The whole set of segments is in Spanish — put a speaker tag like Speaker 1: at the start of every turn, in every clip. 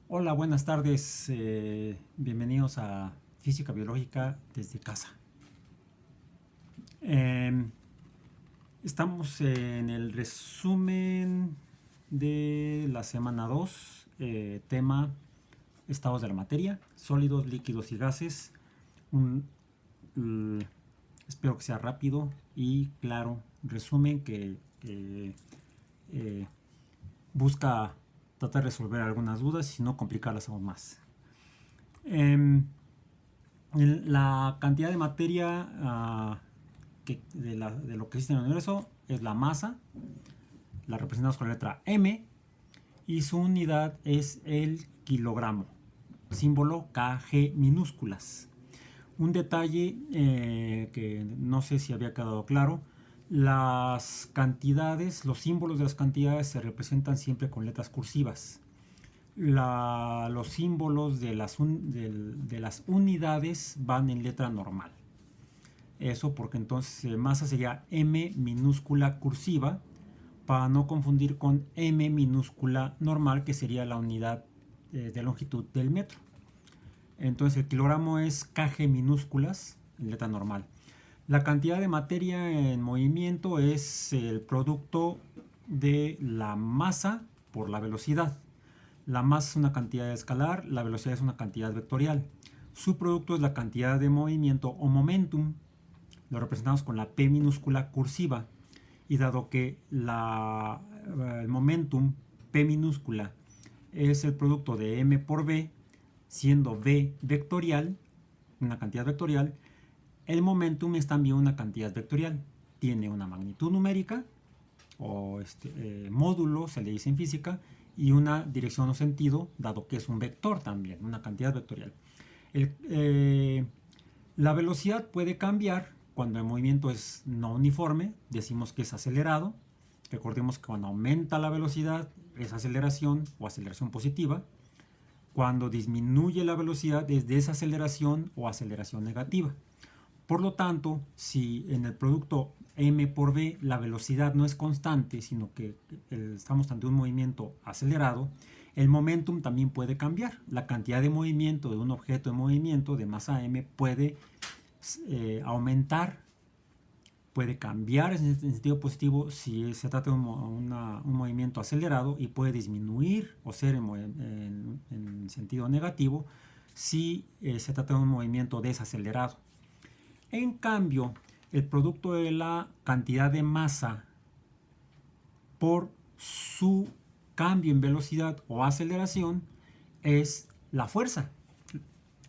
Speaker 1: Hola, buenas tardes. Bienvenidos a Física Biológica desde casa. Em, Estamos en el resumen de la semana 2, tema estados de la materia, sólidos, líquidos y gases. Un, l- Espero que sea rápido y claro resumen que, eh, busca tratar de resolver algunas dudas y no complicarlas aún más. Em, La cantidad de materia de lo que existe en el universo es la masa, la representamos con la letra M, y su unidad es el kilogramo, símbolo Kg minúsculas. Un detalle que no sé si había quedado claro: las cantidades, los símbolos de las cantidades se representan siempre con letras cursivas. Los símbolos de las unidades van en letra normal. Eso porque entonces masa sería M minúscula cursiva, para no confundir con M minúscula normal, que sería la unidad de longitud del metro. Entonces el kilogramo es kg minúsculas en letra normal. La cantidad de materia en movimiento es el producto de la masa por la velocidad. La masa es una cantidad escalar, la velocidad es una cantidad vectorial. Su producto es la cantidad de movimiento o momentum. Lo representamos con la P minúscula cursiva. Y dado que el momentum P minúscula es el producto de M por V, siendo V vectorial, una cantidad vectorial, el momentum es también una cantidad vectorial. Tiene una magnitud numérica, o módulo, se le dice en física, y una dirección o sentido, dado que es un vector también, una cantidad vectorial. El, eh, la velocidad puede cambiar cuando el movimiento es no uniforme, decimos que es acelerado. Recordemos que cuando aumenta la velocidad es aceleración o aceleración positiva. Cuando disminuye la velocidad es desaceleración o aceleración negativa. Por lo tanto, si en el producto m por v la velocidad no es constante, sino que estamos ante un movimiento acelerado, el momentum también puede cambiar. La cantidad de movimiento de un objeto en movimiento de masa m puede aumentar, puede cambiar en sentido positivo si se trata de un movimiento acelerado, y puede disminuir o ser en sentido negativo si se trata de un movimiento desacelerado. En cambio, el producto de la cantidad de masa por su cambio en velocidad o aceleración es la fuerza.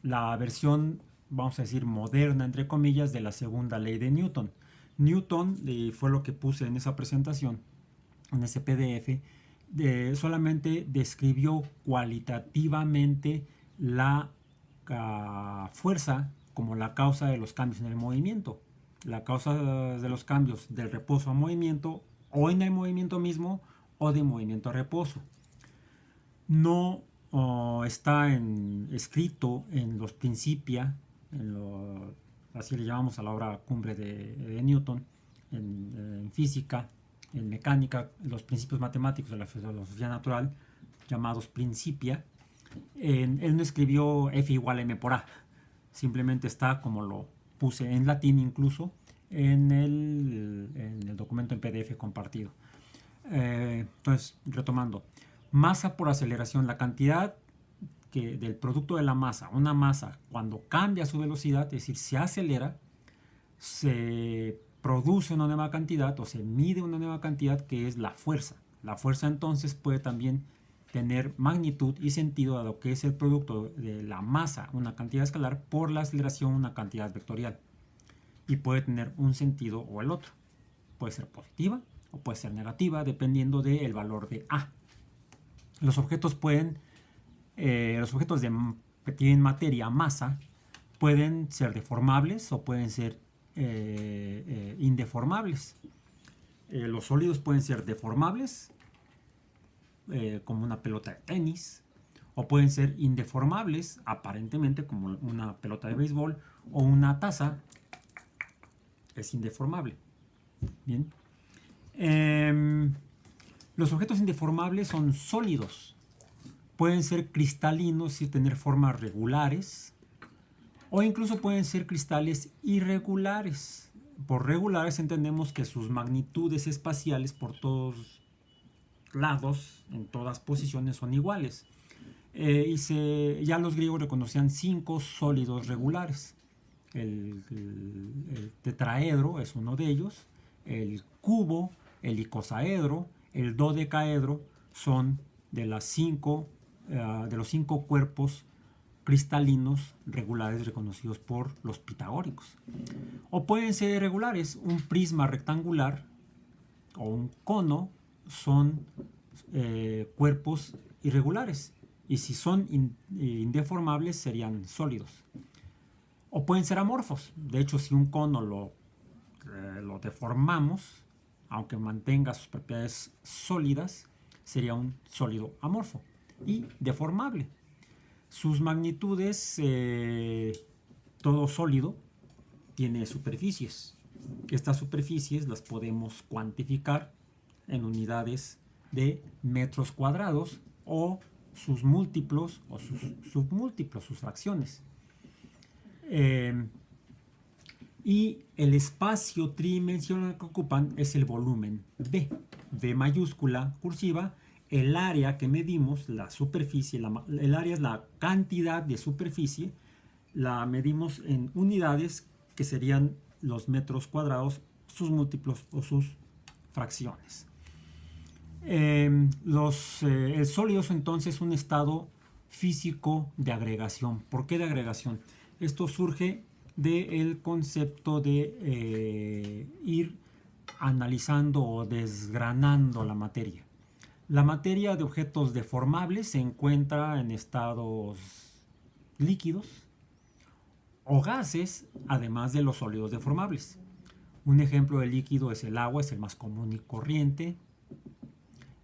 Speaker 1: La versión, vamos a decir, moderna, entre comillas, de la segunda ley de Newton. Newton, fue lo que puse en esa presentación, en ese PDF, solamente describió cualitativamente la fuerza como la causa de los cambios en el movimiento. La causa de los cambios del reposo a movimiento, o en el movimiento mismo, o de movimiento a reposo. No está escrito en los Principia, así le llamamos a la obra cumbre de Newton, en física, en mecánica, en los principios matemáticos de la filosofía natural, llamados Principia. Él no escribió F igual a M por A, simplemente está como lo puse en latín incluso en el documento en PDF compartido. Entonces, retomando: masa por aceleración, la cantidad del producto de la masa. Una masa, cuando cambia su velocidad, es decir, se acelera, se produce una nueva cantidad o se mide una nueva cantidad, que es la fuerza. La fuerza entonces puede también tener magnitud y sentido, dado que es el producto de la masa, una cantidad escalar, por la aceleración, una cantidad vectorial. Y puede tener un sentido o el otro. Puede ser positiva o puede ser negativa, dependiendo del valor de A. Los objetos que tienen materia, masa, pueden ser deformables o pueden ser indeformables. Los sólidos pueden ser deformables, como una pelota de tenis, o pueden ser indeformables, aparentemente, como una pelota de béisbol o una taza. Es indeformable. Bien. Los objetos indeformables son sólidos. Pueden ser cristalinos y tener formas regulares, o incluso pueden ser cristales irregulares. Por regulares entendemos que sus magnitudes espaciales por todos lados, en todas posiciones, son iguales. Ya los griegos reconocían 5 sólidos regulares. El tetraedro es uno de ellos, el cubo, el icosaedro, el dodecaedro son de los 5 cuerpos cristalinos regulares reconocidos por los pitagóricos. O pueden ser irregulares. Un prisma rectangular o un cono son cuerpos irregulares, y si son indeformables serían sólidos. O pueden ser amorfos. De hecho, si un cono lo deformamos, aunque mantenga sus propiedades sólidas, sería un sólido amorfo y deformable. Sus magnitudes, todo sólido tiene superficies. Estas superficies las podemos cuantificar en unidades de metros cuadrados, o sus múltiplos o sus submúltiplos, sus fracciones. Y el espacio tridimensional que ocupan es el volumen V mayúscula cursiva. El área que medimos, la superficie, el área es la cantidad de superficie, la medimos en unidades que serían los metros cuadrados, sus múltiplos o sus fracciones. El sólido es entonces un estado físico de agregación. ¿Por qué de agregación? Esto surge del concepto de ir analizando o desgranando la materia. La materia de objetos deformables se encuentra en estados líquidos o gases, además de los sólidos deformables. Un ejemplo de líquido es el agua, es el más común y corriente.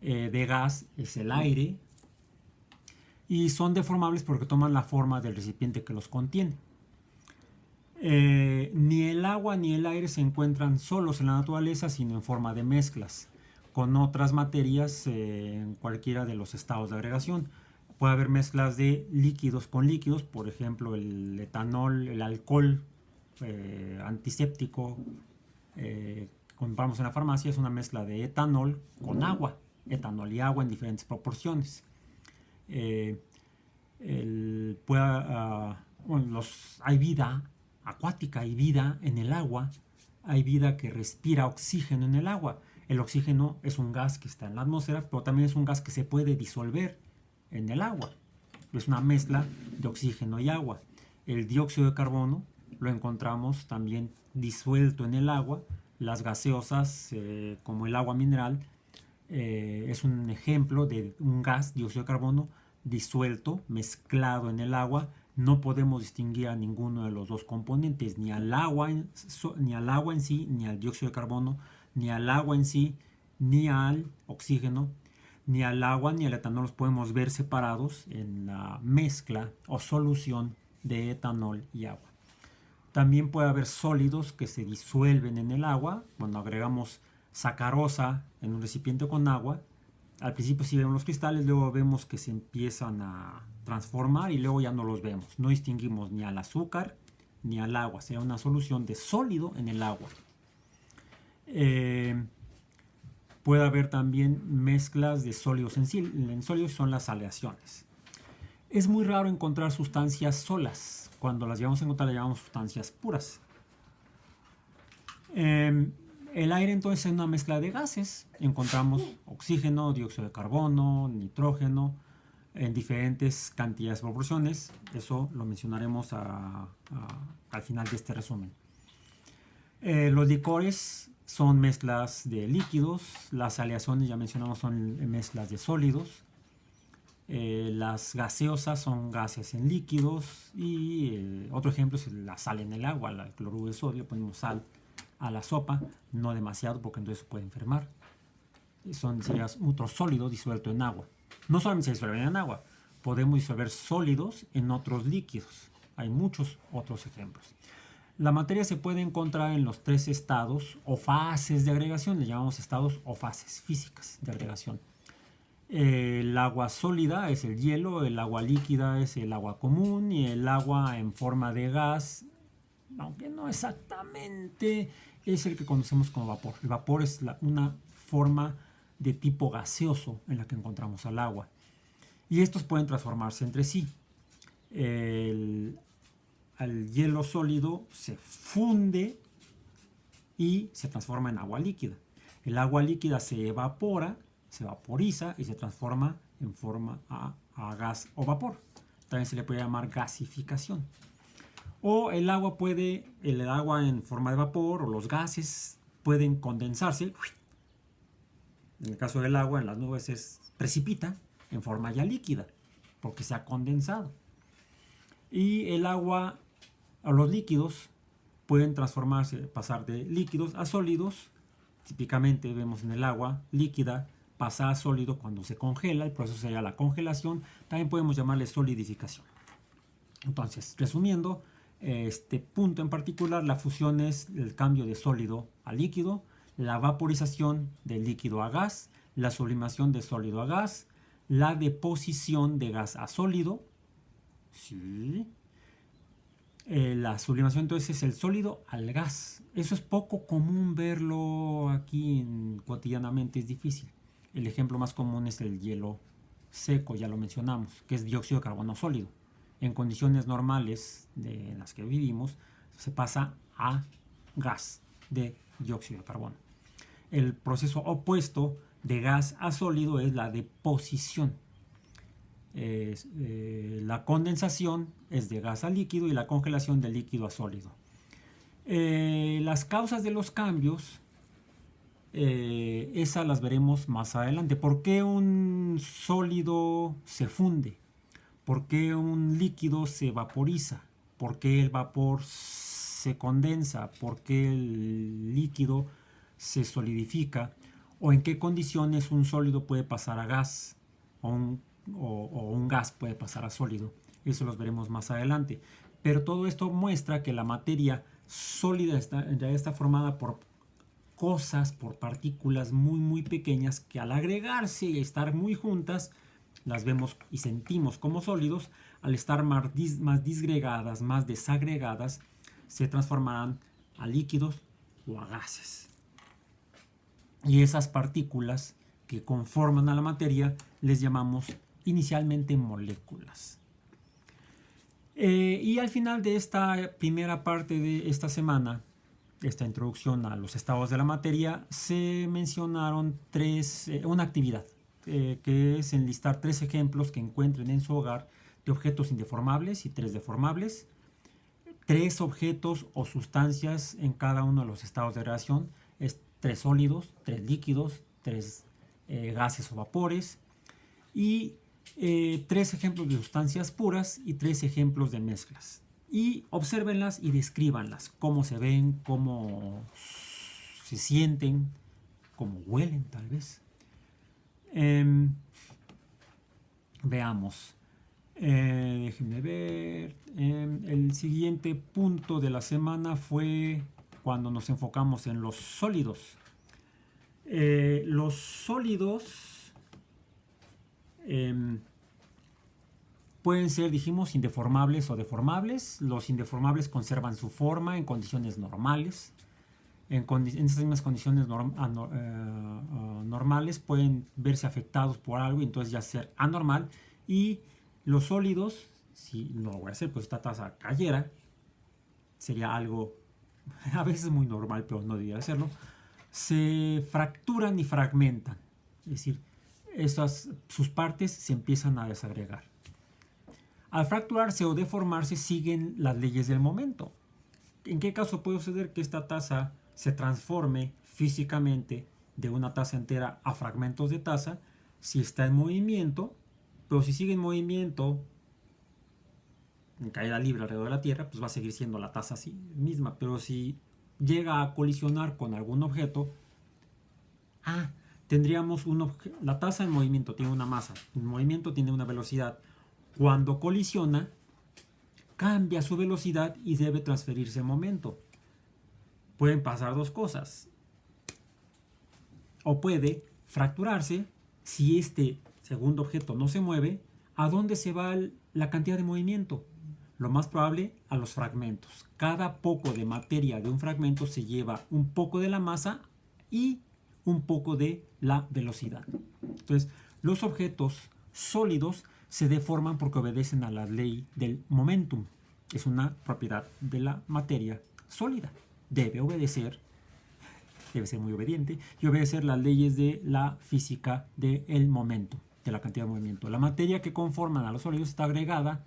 Speaker 1: De gas es el aire. Y son deformables porque toman la forma del recipiente que los contiene. Ni el agua ni el aire se encuentran solos en la naturaleza, sino en forma de mezclas con otras materias en cualquiera de los estados de agregación. Puede haber mezclas de líquidos con líquidos, por ejemplo el etanol, el alcohol antiséptico que compramos en la farmacia es una mezcla de etanol con agua, etanol y agua en diferentes proporciones. Hay vida acuática, hay vida en el agua, hay vida que respira oxígeno en el agua. El oxígeno es un gas que está en la atmósfera, pero también es un gas que se puede disolver en el agua. Es una mezcla de oxígeno y agua. El dióxido de carbono lo encontramos también disuelto en el agua. Las gaseosas, como el agua mineral, es un ejemplo de un gas, dióxido de carbono, disuelto, mezclado en el agua. No podemos distinguir a ninguno de los dos componentes, ni al agua en sí, ni al dióxido de carbono, ni al agua en sí, ni al oxígeno, ni al agua ni al etanol. Los podemos ver separados en la mezcla o solución de etanol y agua. También puede haber sólidos que se disuelven en el agua. Cuando agregamos sacarosa en un recipiente con agua, al principio sí vemos los cristales, luego vemos que se empiezan a transformar y luego ya no los vemos. No distinguimos ni al azúcar ni al agua. Sería una solución de sólido en el agua. Puede haber también mezclas de sólidos en sí. En sólidos son las aleaciones. Es muy raro encontrar sustancias solas. Cuando las llevamos a encontrar, las llamamos sustancias puras. El aire entonces es una mezcla de gases. Encontramos oxígeno, dióxido de carbono, nitrógeno en diferentes cantidades y proporciones. Eso lo mencionaremos al final de este resumen. Los licores son mezclas de líquidos. Las aleaciones, ya mencionamos, son mezclas de sólidos. Las gaseosas son gases en líquidos. Y otro ejemplo es la sal en el agua, el cloruro de sodio. Ponemos sal a la sopa, no demasiado porque entonces puede enfermar. Sería otro sólido disuelto en agua. No solamente se disuelven en agua, podemos disolver sólidos en otros líquidos. Hay muchos otros ejemplos. La materia se puede encontrar en los 3 estados o fases de agregación. Le llamamos estados o fases físicas de agregación. El agua sólida es el hielo, el agua líquida es el agua común y el agua en forma de gas, aunque no exactamente, es el que conocemos como vapor. El vapor es una forma de tipo gaseoso en la que encontramos al agua. Y estos pueden transformarse entre sí. Al hielo sólido se funde y se transforma en agua líquida. El agua líquida se evapora, se vaporiza y se transforma en forma a gas o vapor. También se le puede llamar gasificación. O el agua en forma de vapor o los gases pueden condensarse. En el caso del agua, en las nubes se precipita en forma ya líquida, porque se ha condensado. Y el agua o los líquidos pueden transformarse, pasar de líquidos a sólidos. Típicamente vemos en el agua líquida pasa a sólido cuando se congela, el proceso sería la congelación. También podemos llamarle solidificación. Entonces, resumiendo, este punto en particular, la fusión es el cambio de sólido a líquido, la vaporización de líquido a gas, la sublimación de sólido a gas, la deposición de gas a sólido. Sí. La sublimación entonces es el sólido al gas. Eso es poco común verlo aquí cotidianamente, es difícil. El ejemplo más común es el hielo seco, ya lo mencionamos, que es dióxido de carbono sólido. En condiciones normales en las que vivimos, se pasa a gas de dióxido de carbono. El proceso opuesto de gas a sólido es la deposición. La condensación es de gas a líquido y la congelación de líquido a sólido. Las causas de los cambios, esas las veremos más adelante. ¿Por qué un sólido se funde? ¿Por qué un líquido se vaporiza? ¿Por qué el vapor se condensa? ¿Por qué el líquido se solidifica? ¿O en qué condiciones un sólido puede pasar a gas o un gas puede pasar a sólido? Eso los veremos más adelante. Pero todo esto muestra que la materia sólida ya está formada por cosas, por partículas muy muy pequeñas que al agregarse y estar muy juntas las vemos y sentimos como sólidos. Al estar más disgregadas, más desagregadas, se transformarán a líquidos o a gases. Y esas partículas que conforman a la materia les llamamos inicialmente moléculas. Y al final de esta primera parte de esta semana, esta introducción a los estados de la materia, se mencionaron una actividad que es enlistar 3 ejemplos que encuentren en su hogar de objetos indeformables y 3 deformables, 3 objetos o sustancias en cada uno de los estados de reacción, es 3 sólidos, 3 líquidos, 3 gases o vapores, y 3 ejemplos de sustancias puras y 3 ejemplos de mezclas. Y obsérvenlas y descríbanlas, cómo se ven, cómo se sienten, cómo huelen tal vez. Veamos. Déjenme ver. El siguiente punto de la semana fue cuando nos enfocamos en los sólidos. Los sólidos pueden ser, dijimos, indeformables o deformables. Los indeformables conservan su forma en condiciones normales. En estas mismas condiciones normales pueden verse afectados por algo y entonces ya ser anormal. Y los sólidos, si no lo voy a hacer, pues esta taza cayera, sería algo a veces muy normal, pero no debería hacerlo. Se fracturan y fragmentan, es decir, sus partes se empiezan a desagregar. Al fracturarse o deformarse siguen las leyes del momento. ¿En qué caso puede suceder que esta taza se transforme físicamente de una taza entera a fragmentos de taza? Si está en movimiento, pero si sigue en movimiento en caída libre alrededor de la Tierra, pues va a seguir siendo la taza así misma. Pero si llega a colisionar con algún objeto, tendríamos la taza en movimiento tiene una masa, en movimiento tiene una velocidad. Cuando colisiona, cambia su velocidad y debe transferirse el momento. Pueden pasar 2 cosas. O puede fracturarse si este segundo objeto no se mueve, ¿a dónde se va la cantidad de movimiento? Lo más probable, a los fragmentos. Cada poco de materia de un fragmento se lleva un poco de la masa y un poco de la velocidad. Entonces, los objetos sólidos se deforman porque obedecen a la ley del momentum. Es una propiedad de la materia sólida. Debe ser muy obediente y obedecer las leyes de la física del momento, de la cantidad de movimiento. La materia que conforman a los sólidos está agregada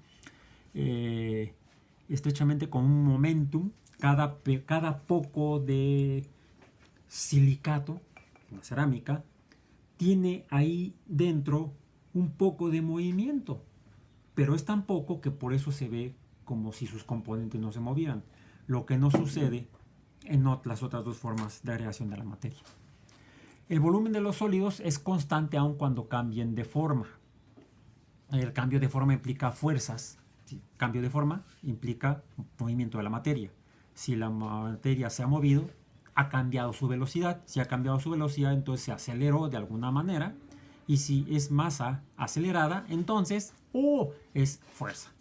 Speaker 1: estrechamente con un momentum. Cada poco de silicato, la cerámica, tiene ahí dentro un poco de movimiento, pero es tan poco que por eso se ve como si sus componentes no se movieran, lo que no sucede en las otras dos formas de agregación de la materia. El volumen de los sólidos es constante aun cuando cambien de forma. El cambio de forma implica fuerzas. Cambio de forma implica movimiento de la materia. Si la materia se ha movido, ha cambiado su velocidad. Si ha cambiado su velocidad, entonces se aceleró de alguna manera. Y si es masa acelerada, entonces es fuerza.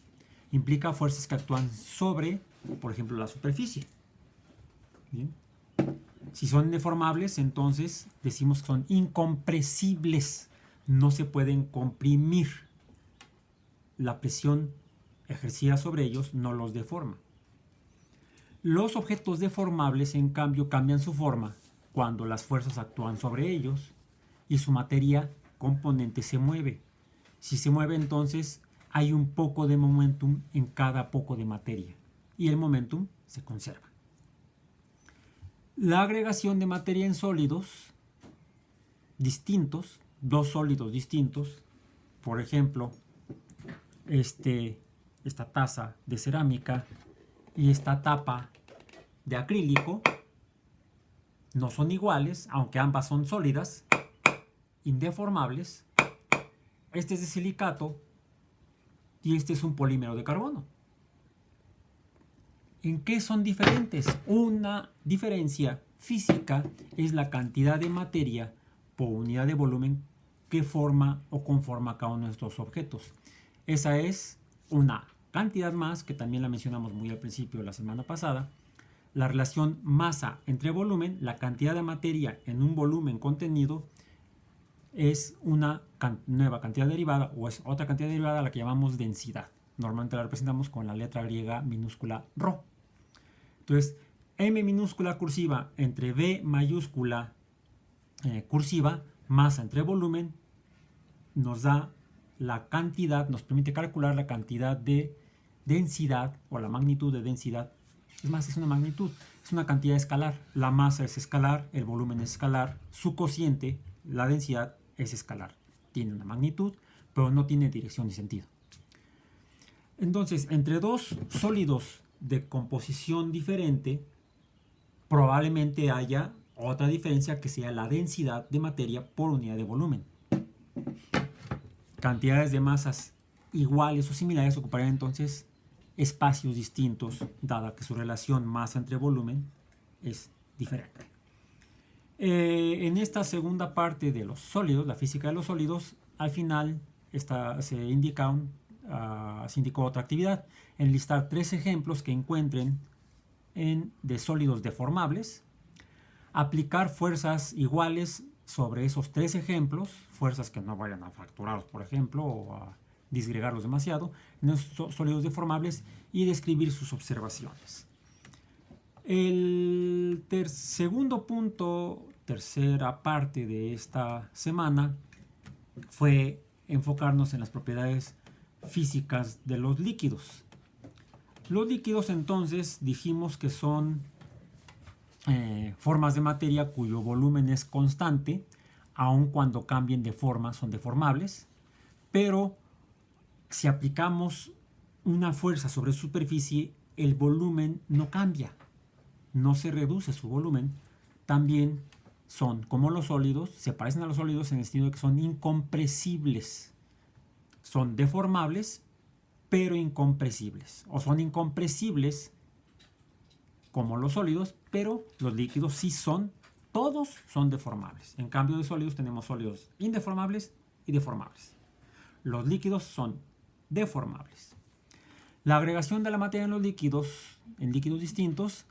Speaker 1: Implica fuerzas que actúan sobre, por ejemplo, la superficie. ¿Bien? Si son deformables, entonces decimos que son incompresibles. No se pueden comprimir. La presión ejercida sobre ellos no los deforma. Los objetos deformables, en cambio, cambian su forma cuando las fuerzas actúan sobre ellos y su materia componente se mueve. Si se mueve, entonces hay un poco de momentum en cada poco de materia y el momentum se conserva. La agregación de materia en sólidos distintos, dos sólidos distintos, por ejemplo, esta taza de cerámica y esta tapa de acrílico, no son iguales, aunque ambas son sólidas, indeformables. Este es de silicato y este es un polímero de carbono. ¿En qué son diferentes? Una diferencia física es la cantidad de materia por unidad de volumen que forma o conforma cada uno de estos objetos. Esa es una cantidad más, que también la mencionamos muy al principio de la semana pasada. La relación masa entre volumen, la cantidad de materia en un volumen contenido, es una nueva cantidad derivada o es otra cantidad derivada a la que llamamos densidad. Normalmente la representamos con la letra griega minúscula ρ. Entonces, M minúscula cursiva entre V mayúscula cursiva, masa entre volumen, nos da la cantidad, nos permite calcular la cantidad de densidad o la magnitud de densidad. Es más, es una magnitud, es una cantidad escalar. La masa es escalar, el volumen es escalar, su cociente, la densidad, es escalar. Tiene una magnitud, pero no tiene dirección ni sentido. Entonces, entre dos sólidos de composición diferente, probablemente haya otra diferencia que sea la densidad de materia por unidad de volumen. Cantidades de masas iguales o similares ocuparían entonces espacios distintos, dada que su relación masa entre volumen es diferente. En esta segunda parte de los sólidos, la física de los sólidos, al final se indicó otra actividad: enlistar 3 ejemplos que encuentren de sólidos deformables, aplicar fuerzas iguales sobre esos 3 ejemplos, fuerzas que no vayan a fracturarlos, por ejemplo, o a disgregarlos demasiado, en esos sólidos deformables, y describir sus observaciones. El segundo punto, tercera parte de esta semana, fue enfocarnos en las propiedades físicas de los líquidos. Los líquidos, entonces, dijimos que son formas de materia cuyo volumen es constante, aun cuando cambien de forma son deformables, pero si aplicamos una fuerza sobre su superficie, el volumen no cambia, no se reduce su volumen. También son como los sólidos, se parecen a los sólidos en el sentido de que son incompresibles. Son deformables, pero incompresibles. O son incompresibles como los sólidos, pero los líquidos sí son, todos son deformables. En cambio de sólidos tenemos sólidos indeformables y deformables. Los líquidos son deformables. La agregación de la materia en los líquidos, en líquidos distintos,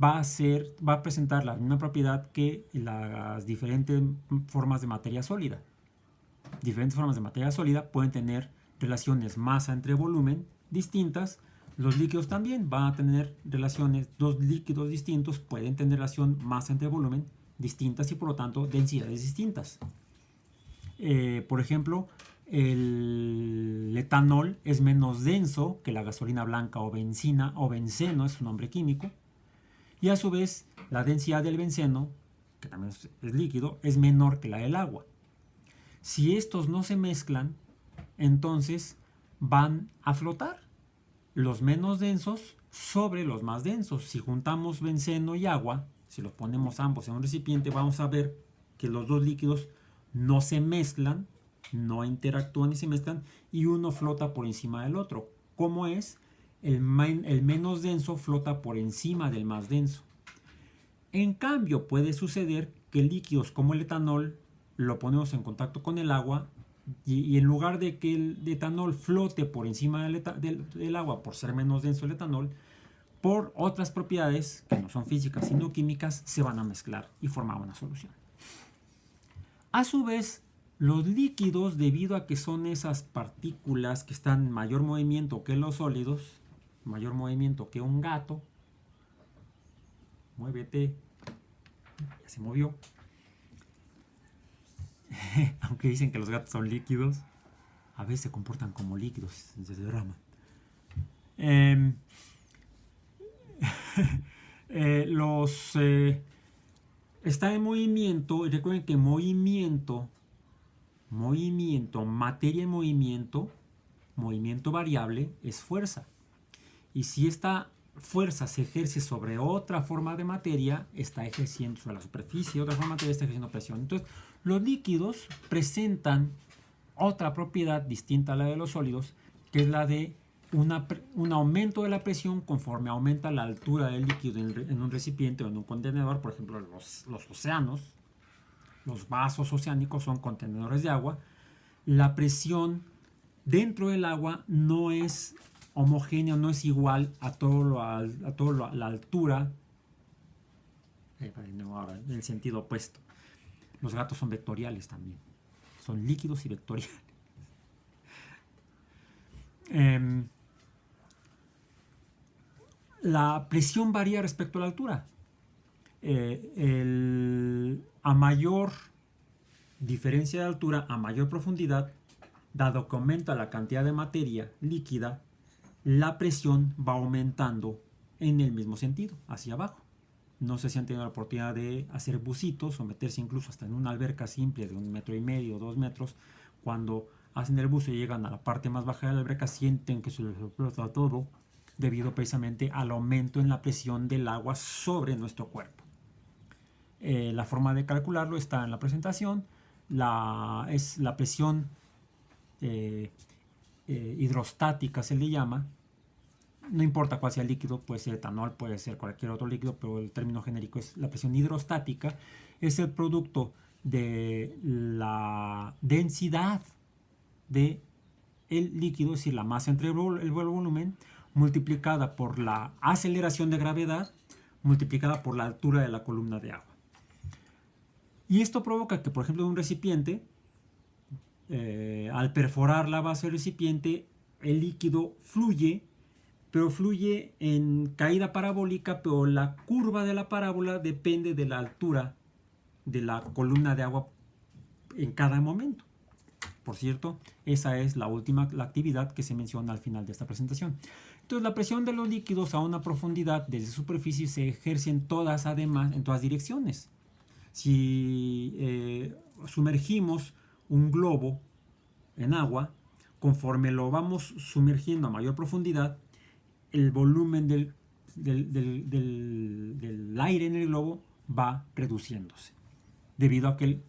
Speaker 1: va a presentar la misma propiedad que las diferentes formas de materia sólida. Diferentes formas de materia sólida pueden tener relaciones masa entre volumen distintas. Los líquidos también van a tener relaciones, dos líquidos distintos pueden tener relación masa entre volumen distintas y por lo tanto densidades distintas. Por ejemplo, el etanol es menos denso que la gasolina blanca o benzina o benceno, es su nombre químico, y a su vez la densidad del benceno, que también es líquido, es menor que la del agua. Si estos no se mezclan, entonces van a flotar los menos densos sobre los más densos. Si juntamos benceno y agua, si los ponemos ambos en un recipiente, vamos a ver que los dos líquidos no se mezclan, no interactúan y se mezclan, y uno flota por encima del otro. ¿Cómo es? El menos denso flota por encima del más denso. En cambio, puede suceder que líquidos como el etanol lo ponemos en contacto con el agua y en lugar de que el etanol flote por encima del agua por ser menos denso el etanol, por otras propiedades que no son físicas sino químicas, se van a mezclar y formar una solución. A su vez, los líquidos, debido a que son esas partículas que están en mayor movimiento que los sólidos, mayor movimiento que un gato, muévete, ya se movió, aunque dicen que los gatos son líquidos, a veces se comportan como líquidos, se derraman. Está en movimiento, y recuerden que movimiento, materia en movimiento variable es fuerza. Y si esta fuerza se ejerce sobre otra forma de materia, está ejerciendo sobre la superficie, otra forma de materia está ejerciendo presión. Entonces, los líquidos presentan otra propiedad distinta a la de los sólidos, que es la de un aumento de la presión conforme aumenta la altura del líquido en un recipiente o en un contenedor. Por ejemplo, los océanos, los vasos oceánicos son contenedores de agua. La presión dentro del agua no es homogénea, no es igual a la altura, en el sentido opuesto. Los gatos son vectoriales también, son líquidos y vectoriales. La presión varía respecto a la altura. A mayor diferencia de altura, a mayor profundidad, dado que aumenta la cantidad de materia líquida, la presión va aumentando en el mismo sentido, hacia abajo. No sé si han tenido la oportunidad de hacer bucitos o meterse incluso hasta en una alberca simple de 1,5 metros, 2 metros. Cuando hacen el buceo y llegan a la parte más baja de la alberca, sienten que se les explota todo debido precisamente al aumento en la presión del agua sobre nuestro cuerpo. La forma de calcularlo está en la presentación. Es la presión hidrostática, se le llama. No importa cuál sea el líquido, puede ser etanol, puede ser cualquier otro líquido, pero el término genérico es la presión hidrostática. Es el producto de la densidad del líquido, es decir, la masa entre el volumen, multiplicada por la aceleración de gravedad, multiplicada por la altura de la columna de agua. Y esto provoca que, por ejemplo, en un recipiente, al perforar la base del recipiente, el líquido fluye, pero fluye en caída parabólica, pero la curva de la parábola depende de la altura de la columna de agua en cada momento. Por cierto, esa es la actividad que se menciona al final de esta presentación. Entonces, la presión de los líquidos a una profundidad desde superficie se ejerce en todas direcciones. Si sumergimos un globo en agua, conforme lo vamos sumergiendo a mayor profundidad, el volumen del aire en el globo va reduciéndose. Debido a que,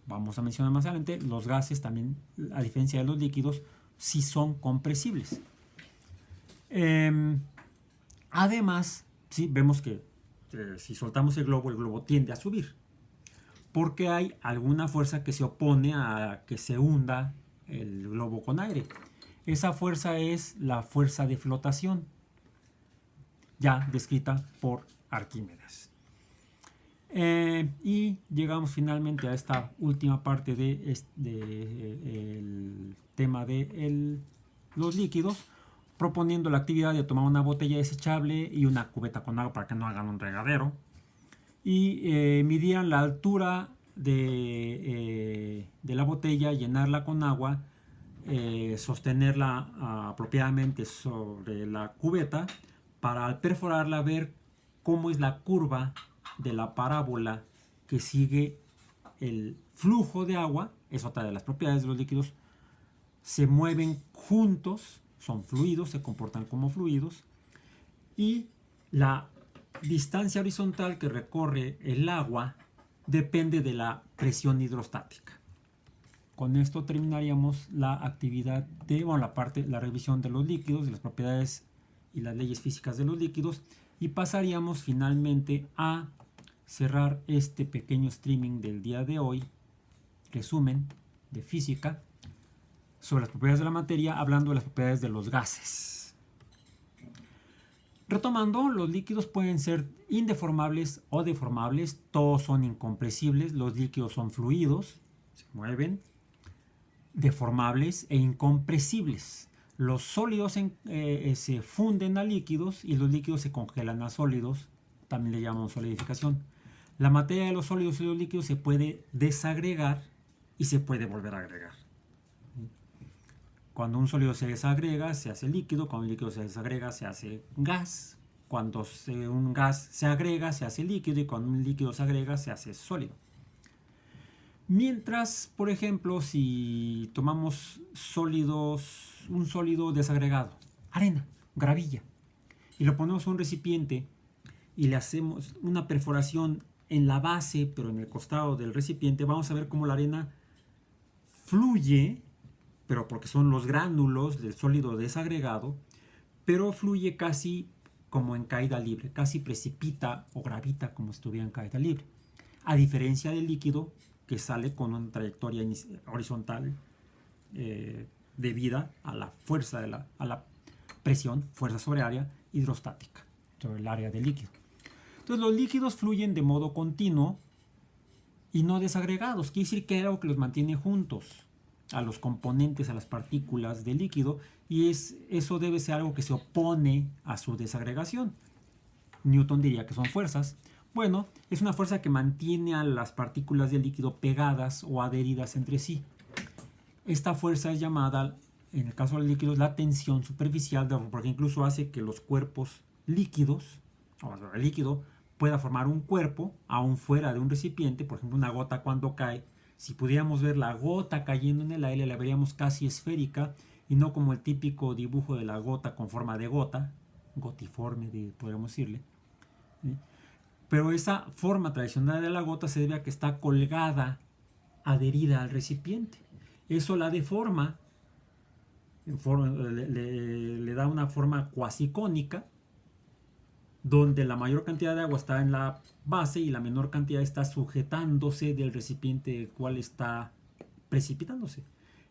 Speaker 1: vamos a mencionar más adelante, los gases también, a diferencia de los líquidos, sí son compresibles. Además, sí, vemos que si soltamos el globo tiende a subir. porque hay alguna fuerza que se opone a que se hunda el globo con aire. Esa fuerza es la fuerza de flotación, ya descrita por Arquímedes. Y llegamos finalmente a esta última parte del tema de los líquidos, proponiendo la actividad de tomar una botella desechable y una cubeta con agua para que no hagan un regadero, y midieran la altura de la botella, llenarla con agua, sostenerla apropiadamente sobre la cubeta para al perforarla ver cómo es la curva de la parábola que sigue el flujo de agua. Es otra de las propiedades de los líquidos. Se mueven juntos, son fluidos, se comportan como fluidos, y la distancia horizontal que recorre el agua depende de la presión hidrostática. Con esto terminaríamos la actividad de, bueno, la revisión de los líquidos, de las propiedades y las leyes físicas de los líquidos, y pasaríamos finalmente a cerrar este pequeño streaming del día de hoy, resumen de física, sobre las propiedades de la materia, hablando de las propiedades de los gases. Retomando, los líquidos pueden ser indeformables o deformables, todos son incompresibles, los líquidos son fluidos, se mueven, deformables e incompresibles. Los sólidos se funden a líquidos y los líquidos se congelan a sólidos, también le llamamos solidificación. La materia de los sólidos y los líquidos se puede desagregar y se puede volver a agregar. Cuando un sólido se desagrega, se hace líquido. Cuando un líquido se desagrega, se hace gas. Cuando un gas se agrega, se hace líquido. Y cuando un líquido se agrega, se hace sólido. Mientras, por ejemplo, si tomamos un sólido desagregado, arena, gravilla, y lo ponemos en un recipiente y le hacemos una perforación en la base, pero en el costado del recipiente, vamos a ver cómo la arena fluye, pero porque son los gránulos del sólido desagregado, pero fluye casi como en caída libre, casi precipita o gravita como si estuviera en caída libre, a diferencia del líquido que sale con una trayectoria horizontal debida a la fuerza a la presión, fuerza sobre área hidrostática, sobre el área del líquido. Entonces los líquidos fluyen de modo continuo y no desagregados, quiere decir que hay algo que los mantiene juntos a los componentes, a las partículas del líquido, y eso debe ser algo que se opone a su desagregación. Newton diría que son fuerzas. Bueno, es una fuerza que mantiene a las partículas del líquido pegadas o adheridas entre sí. Esta fuerza es llamada, en el caso de los líquidos, la tensión superficial, porque incluso hace que los cuerpos líquidos, o el líquido, pueda formar un cuerpo aún fuera de un recipiente. Por ejemplo, una gota cuando cae, si pudiéramos ver la gota cayendo en el aire, la veríamos casi esférica y no como el típico dibujo de la gota con forma de gota, gotiforme, podríamos decirle. ¿Sí? Pero esa forma tradicional de la gota se debe a que está colgada, adherida al recipiente. Eso la deforma, le da una forma cuasi cónica, donde la mayor cantidad de agua está en la base y la menor cantidad está sujetándose del recipiente del cual está precipitándose.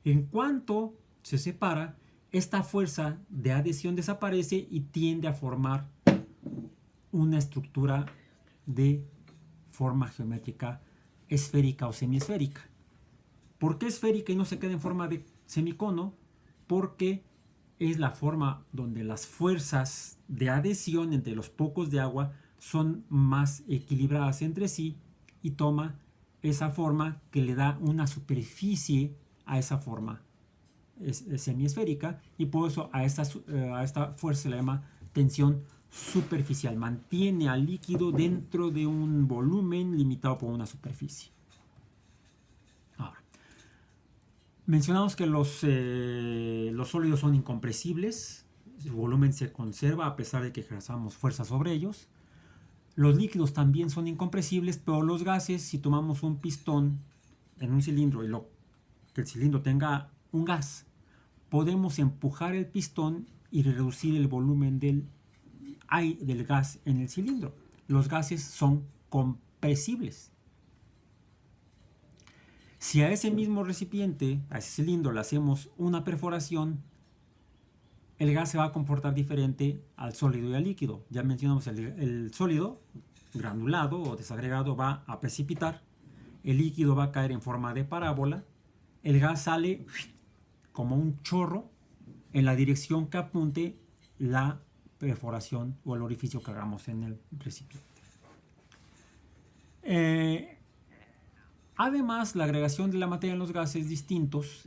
Speaker 1: En cuanto se separa, esta fuerza de adhesión desaparece y tiende a formar una estructura de forma geométrica esférica o semiesférica. ¿Por qué esférica y no se queda en forma de semicono? Porque es la forma donde las fuerzas de adhesión entre los pocos de agua son más equilibradas entre sí y toma esa forma que le da una superficie a esa forma semiesférica, y por eso a esta fuerza se le llama tensión superficial. Mantiene al líquido dentro de un volumen limitado por una superficie. Ahora, mencionamos que los sólidos son incompresibles, su volumen se conserva a pesar de que ejerzamos fuerza sobre ellos. Los líquidos también son incompresibles, pero los gases, si tomamos un pistón en un cilindro y que el cilindro tenga un gas, podemos empujar el pistón y reducir el volumen del gas en el cilindro. Los gases son compresibles. Si a ese mismo recipiente, a ese cilindro, le hacemos una perforación, el gas se va a comportar diferente al sólido y al líquido. Ya mencionamos el sólido, granulado o desagregado, va a precipitar, el líquido va a caer en forma de parábola, el gas sale como un chorro en la dirección que apunte la perforación o el orificio que hagamos en el recipiente. Además, la agregación de la materia en los gases distintos,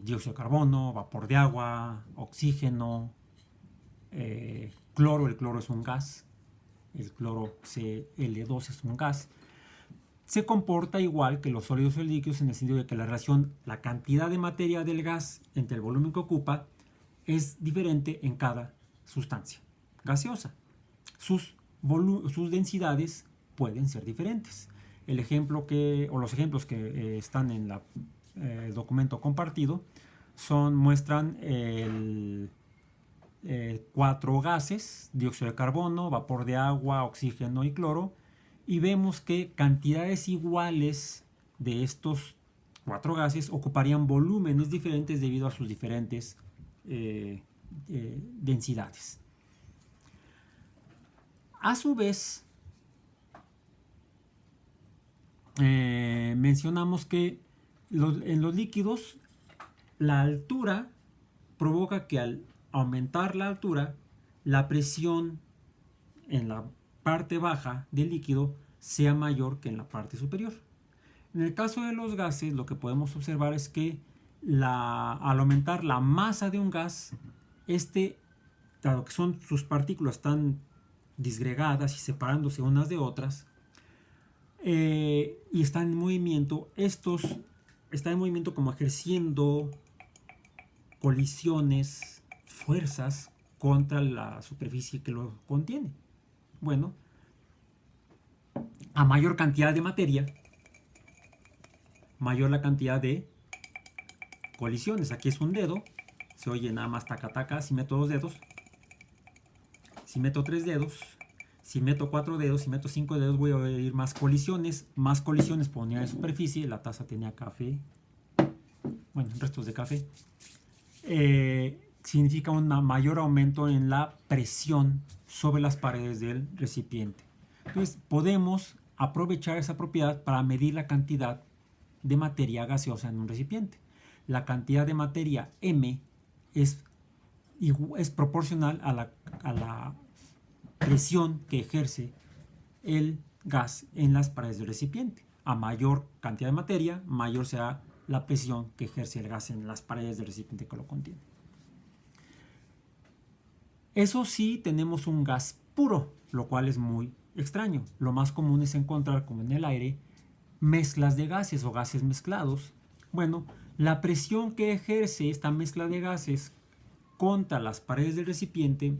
Speaker 1: dióxido de carbono, vapor de agua, oxígeno, cloro, el cloro es un gas, el cloro Cl2 es un gas, se comporta igual que los sólidos y líquidos en el sentido de que la cantidad de materia del gas entre el volumen que ocupa es diferente en cada sustancia gaseosa. Sus densidades pueden ser diferentes. Los ejemplos que están en el documento compartido muestran 4 gases: dióxido de carbono, vapor de agua, oxígeno y cloro, y vemos que cantidades iguales de estos 4 gases ocuparían volúmenes diferentes debido a sus diferentes densidades. A su vez, mencionamos que en los líquidos la altura provoca que al aumentar la altura, la presión en la parte baja del líquido sea mayor que en la parte superior. En el caso de los gases, lo que podemos observar es que al aumentar la masa de un gas, dado que sus partículas están disgregadas y separándose unas de otras, y están en movimiento, están en movimiento como ejerciendo colisiones, fuerzas contra la superficie que lo contiene. Bueno, a mayor cantidad de materia, mayor la cantidad de colisiones. Aquí es un dedo, se oye nada más taca taca. Si meto 2 dedos, si meto 3 dedos, si meto 4 dedos, si meto 5 dedos, voy a oír más colisiones por unidad de superficie. La taza tenía café, bueno, restos de café. Significa un mayor aumento en la presión sobre las paredes del recipiente. Entonces podemos aprovechar esa propiedad para medir la cantidad de materia gaseosa en un recipiente. La cantidad de materia M es proporcional a la presión que ejerce el gas en las paredes del recipiente. A mayor cantidad de materia, mayor será la presión que ejerce el gas en las paredes del recipiente que lo contiene. Eso sí, tenemos un gas puro, lo cual es muy extraño. Lo más común es encontrar, como en el aire, mezclas de gases o gases mezclados. Bueno, la presión que ejerce esta mezcla de gases contra las paredes del recipiente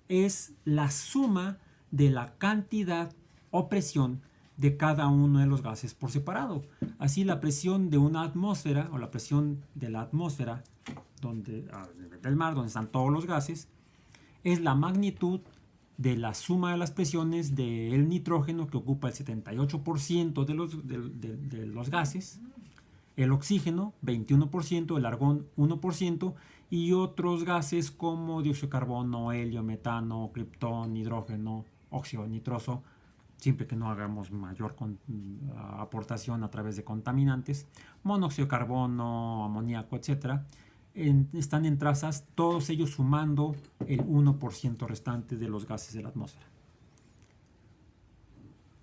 Speaker 1: es la suma de la cantidad o presión de cada uno de los gases por separado. Así, la presión de una atmósfera o la presión de la atmósfera del mar, donde están todos los gases, es la magnitud de la suma de las presiones del nitrógeno, que ocupa el 78% de los gases, el oxígeno 21%, el argón 1%, y otros gases como dióxido de carbono, helio, metano, criptón, hidrógeno, óxido nitroso, siempre que no hagamos mayor aportación a través de contaminantes, monóxido de carbono, amoníaco, etc. Están en trazas, todos ellos sumando el 1% restante de los gases de la atmósfera.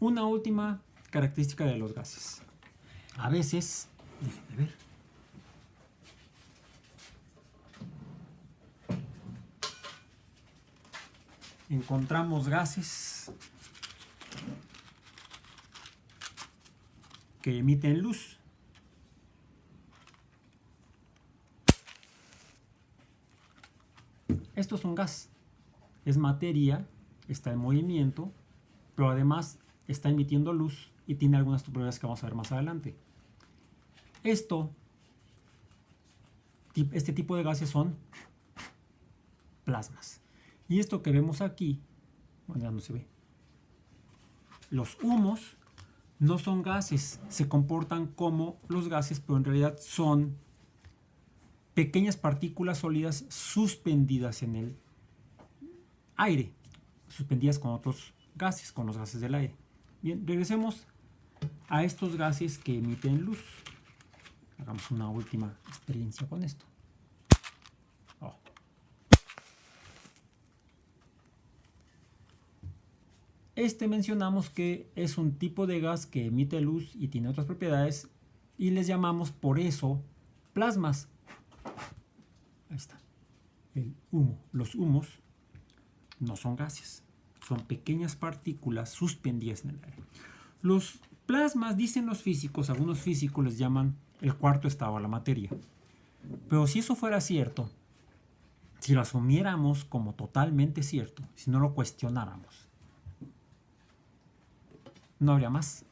Speaker 1: Una última característica de los gases. A veces, déjenme ver, encontramos gases que emiten luz. Esto es un gas, es materia, está en movimiento, pero además está emitiendo luz y tiene algunas propiedades que vamos a ver más adelante. Este tipo de gases son plasmas. Y esto que vemos aquí, bueno, ya no se ve. Los humos No son gases, se comportan como los gases, pero en realidad son pequeñas partículas sólidas suspendidas en el aire, suspendidas con otros gases, con los gases del aire. Bien, regresemos a estos gases que emiten luz. Hagamos una última experiencia con esto. Oh. Mencionamos que es un tipo de gas que emite luz y tiene otras propiedades y les llamamos por eso plasmas. Ahí está. El humo. Los humos no son gases, son pequeñas partículas suspendidas en el aire. Los plasmas, dicen los físicos, algunos físicos les llaman el cuarto estado de la materia. Pero si eso fuera cierto, si lo asumiéramos como totalmente cierto, si no lo cuestionáramos, no habría más.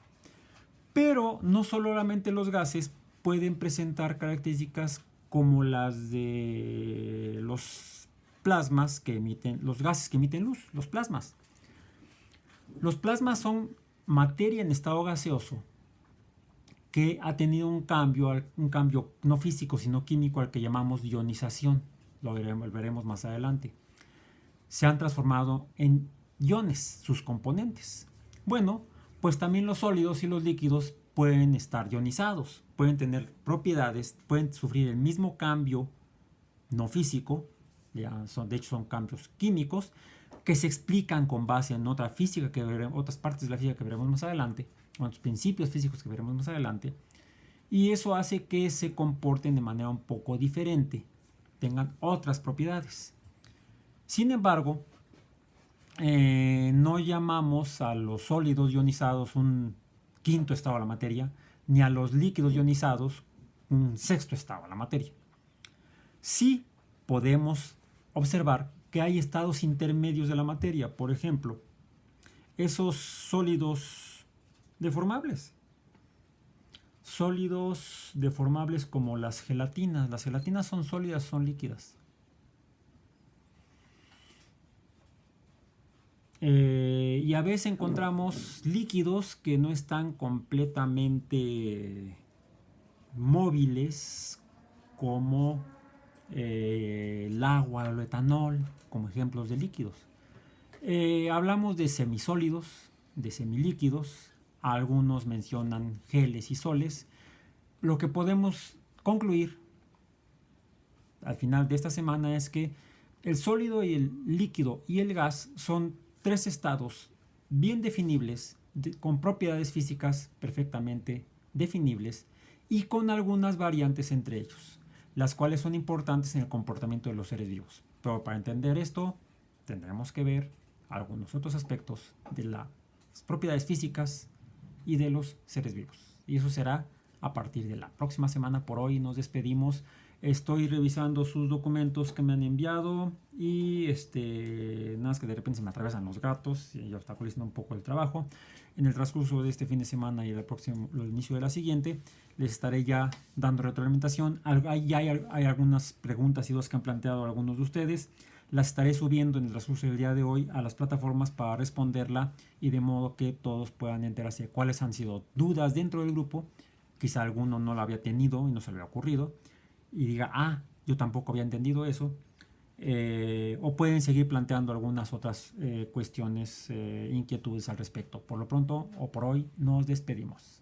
Speaker 1: Pero no solamente los gases pueden presentar características como las de los plasmas que emiten, los gases que emiten luz, los plasmas. Los plasmas son materia en estado gaseoso que ha tenido un cambio no físico sino químico al que llamamos ionización. Lo veremos más adelante. Se han transformado en iones, sus componentes. Bueno, pues también los sólidos y los líquidos pueden estar ionizados, pueden tener propiedades, pueden sufrir el mismo cambio no físico, de hecho son cambios químicos, que se explican con base en otra física que veremos, otras partes de la física que veremos más adelante, o en los principios físicos que veremos más adelante, y eso hace que se comporten de manera un poco diferente, tengan otras propiedades. Sin embargo, no llamamos a los sólidos ionizados un quinto estado de la materia, ni a los líquidos ionizados un sexto estado de la materia. Sí podemos observar que hay estados intermedios de la materia, por ejemplo, esos sólidos deformables. Sólidos deformables como las gelatinas. Las gelatinas son sólidas, son líquidas. Y a veces encontramos líquidos que no están completamente móviles, como el agua o el etanol, como ejemplos de líquidos. Hablamos de semisólidos, de semilíquidos, algunos mencionan geles y soles. Lo que podemos concluir al final de esta semana es que el sólido y el líquido y el gas son tres estados bien definibles, con propiedades físicas perfectamente definibles y con algunas variantes entre ellos, las cuales son importantes en el comportamiento de los seres vivos. Pero para entender esto, tendremos que ver algunos otros aspectos de las propiedades físicas y de los seres vivos. Y eso será a partir de la próxima semana. Por hoy nos despedimos. Estoy revisando sus documentos que me han enviado y nada más que de repente se me atravesan los gatos y obstaculizan un poco el trabajo. En el transcurso de este fin de semana y el inicio de la siguiente les estaré ya dando retroalimentación. Ya hay algunas preguntas y dudas que han planteado algunos de ustedes. Las estaré subiendo en el transcurso del día de hoy a las plataformas para responderla y de modo que todos puedan enterarse de cuáles han sido dudas dentro del grupo. Quizá alguno no lo había tenido y no se le había ocurrido y diga, yo tampoco había entendido eso, o pueden seguir planteando algunas otras cuestiones, inquietudes al respecto. Por lo pronto o por hoy nos despedimos.